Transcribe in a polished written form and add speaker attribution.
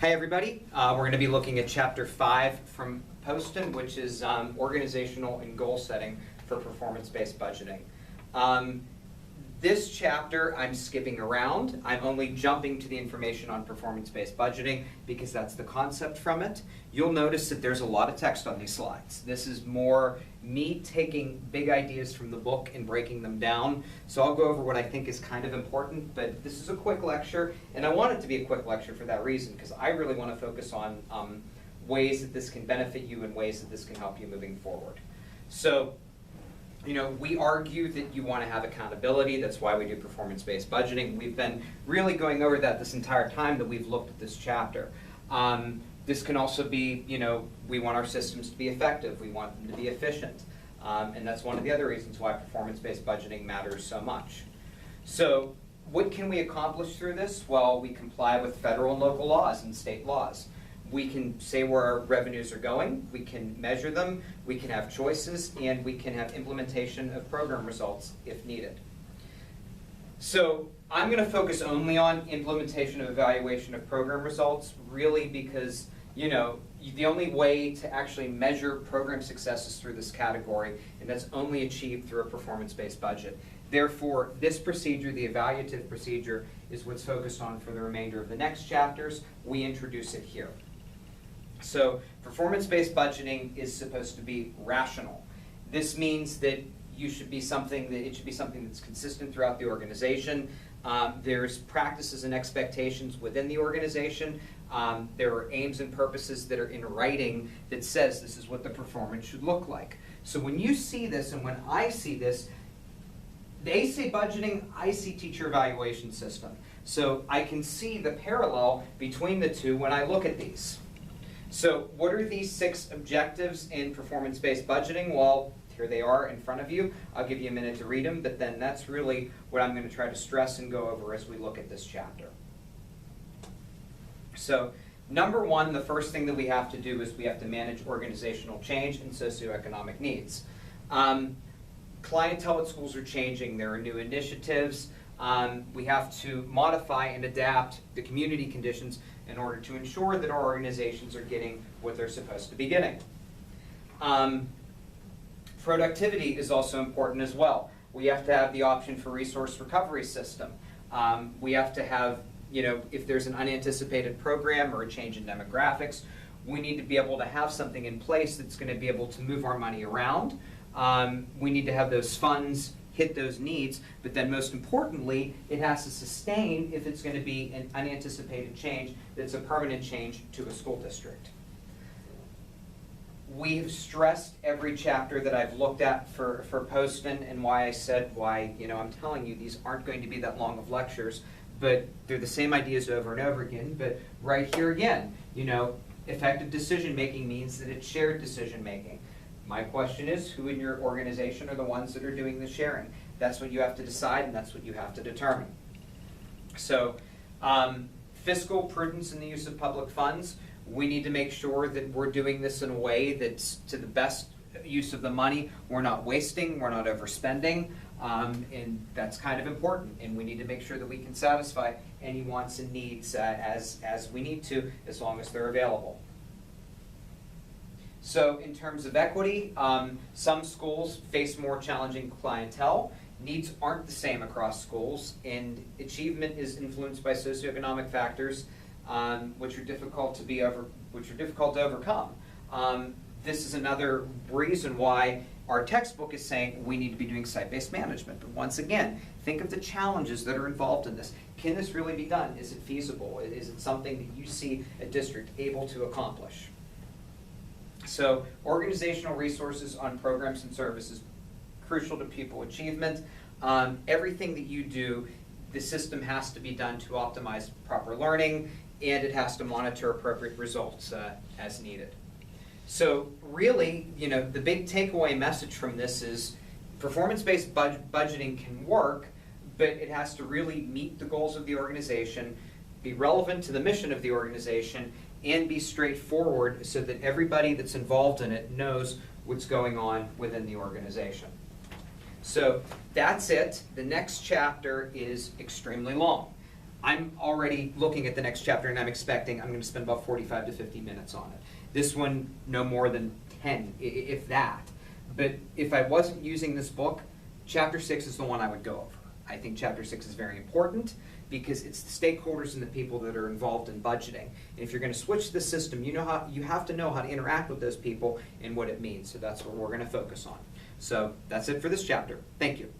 Speaker 1: Hi everybody, we're going to be looking at Chapter 5 from Poston, which is Organizational and Goal Setting for Performance-Based Budgeting. This chapter I'm skipping around. I'm only jumping to the information on performance-based budgeting because that's the concept from it. You'll notice that there's a lot of text on these slides. This is more me taking big ideas from the book and breaking them down. So I'll go over what I think is kind of important, but this is a quick lecture, and I want it to be a quick lecture for that reason, because I really want to focus on ways that this can benefit you and ways that this can help you moving forward. So, we argue that you want to have accountability. That's why we do performance-based budgeting. We've been really going over that this entire time that we've looked at this chapter. This can also be, we want our systems to be effective. We want them to be efficient. And that's one of the other reasons why performance-based budgeting matters so much. So what can we accomplish through this? Well, we comply with federal and local laws and state laws. We can say where our revenues are going, we can measure them, we can have choices, and we can have implementation of program results if needed. So I'm going to focus only on implementation of evaluation of program results, really because, the only way to actually measure program success is through this category, and that's only achieved through a performance-based budget. Therefore, this procedure, the evaluative procedure, is what's focused on for the remainder of the next chapters. We introduce it here. So performance-based budgeting is supposed to be rational. This means that it should be something that's consistent throughout the organization. There's practices and expectations within the organization. There are aims and purposes that are in writing that says this is what the performance should look like. So when you see this and when I see this, they say budgeting, I see teacher evaluation system. So I can see the parallel between the two when I look at these. So what are these 6 objectives in performance-based budgeting? Well, here they are in front of you. I'll give you a minute to read them, but then that's really what I'm going to try to stress and go over as we look at this chapter. So number 1, the first thing that we have to do is we have to manage organizational change and socioeconomic needs. Clientele at schools are changing. There are new initiatives. We have to modify and adapt the community conditions in order to ensure that our organizations are getting what they're supposed to be getting. Productivity is also important as well. We have to have the option for resource recovery system. We have to have, if there's an unanticipated program or a change in demographics, we need to be able to have something in place that's going to be able to move our money around. We need to have those funds hit those needs, but then most importantly, it has to sustain if it's going to be an unanticipated change that's a permanent change to a school district. We have stressed every chapter that I've looked at for Poston, and why I said I'm telling you these aren't going to be that long of lectures, but they're the same ideas over and over again. But right here again, effective decision making means that it's shared decision making. My question is, who in your organization are the ones that are doing the sharing? That's what you have to decide, and that's what you have to determine. So, fiscal prudence in the use of public funds. We need to make sure that we're doing this in a way that's to the best use of the money. We're not wasting, we're not overspending, and that's kind of important. And we need to make sure that we can satisfy any wants and needs as we need to, as long as they're available. So in terms of equity, some schools face more challenging clientele. Needs aren't the same across schools, and achievement is influenced by socioeconomic factors, which are difficult to overcome. This is another reason why our textbook is saying we need to be doing site-based management. But once again, think of the challenges that are involved in this. Can this really be done? Is it feasible? Is it something that you see a district able to accomplish? So organizational resources on programs and services, crucial to pupil achievement. Everything that you do, the system has to be done to optimize proper learning, and it has to monitor appropriate results as needed. So really, the big takeaway message from this is performance-based budgeting can work, but it has to really meet the goals of the organization, be relevant to the mission of the organization, and be straightforward so that everybody that's involved in it knows what's going on within the organization. So that's it. The next chapter is extremely long. I'm already looking at the next chapter and I'm expecting I'm going to spend about 45 to 50 minutes on it. This one, no more than 10, if that. But if I wasn't using this book, Chapter 6 is the one I would go over. I think Chapter 6 is very important because it's the stakeholders and the people that are involved in budgeting. And if you're going to switch the system, you have to know how to interact with those people and what it means. So that's what we're going to focus on. So that's it for this chapter. Thank you.